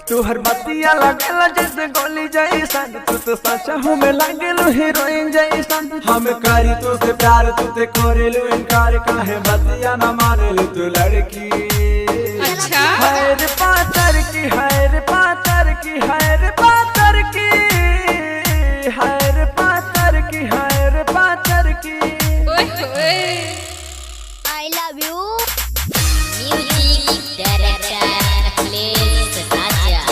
तू हर बतिया लगेला जैसे गोली जैसन, तू तो सच में लागेलो हीरोइन जैसन। हम करी तो से प्यार तू ते करेलो इनकार, काहे बतिया न मानेलो तू लड़की। अच्छा है रे पातर की, है रे पातर की, है रे पातर की, है रे पातर की, है रे पातर की। I love you. Music director Akhilesh Raja.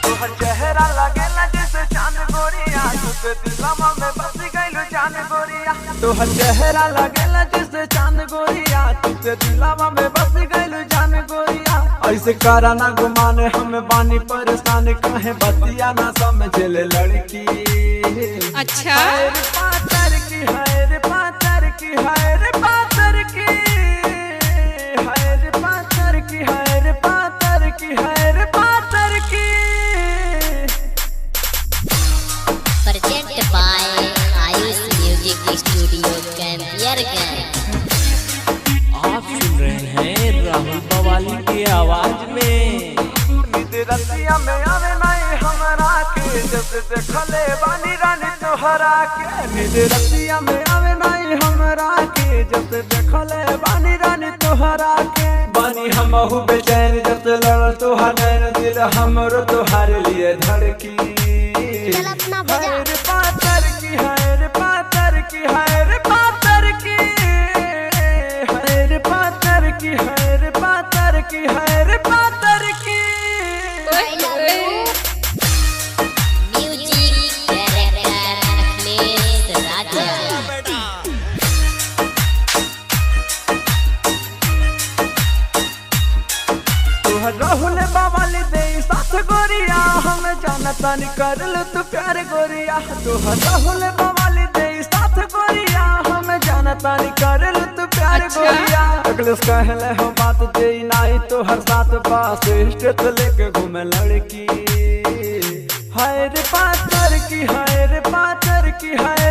तोहर चेहरा लगेला जैसे चांद गोरिया, तू ते दिलवा में बस गइलो जान गोरिया। तोहर चेहरा लगेला जैसे चांद गोरिया, तू ते दिलवा में बस गइलो जान गोरिया। ऐसे करा ना गुमाने हम बानी परेशान, काहे बतिया ना समझले लड़की। अच्छा है रे पातर की, है रे पातर की, है रे पातर की, है रे पातर की, है रे पातर की, है रे पातर की। Present by Ayush Music Studio Campiargan. आप सुन रहे हैं राहुल बवाली की आवाज में। नींद रतिया में आवे नहीं हमरा के, जब देखले बानी रानी तोहरा के। नींद रतिया में आवे नहीं हमरा के, जब देखले बानी रानी तोहरा के। बानी हमहु बेचैन जब लड़ल तोहार नैन, दिल हमरो तोहार लिए धड़की। चल अपना बजा। है रे पातर की, है रे पातर की, है रे पातर की, है रे पातर की, है रे पातर की, है रे पातर की। I love you. Music director Akhilesh Raja. तोहर राहुल बावाली दे साथ गोरिया, हम जानता नहीं करल तू प्यार गोरिया। तोहर राहुल बावाली दे साथ गोरिया, हम जानता नहीं करल तू प्यार अच्छा। गोरिया। अगले कहले हो बात दे नहीं तो हर साथ पास स्टेट लेके घूमे लड़की। है रे पातर की, है रे पातर की, है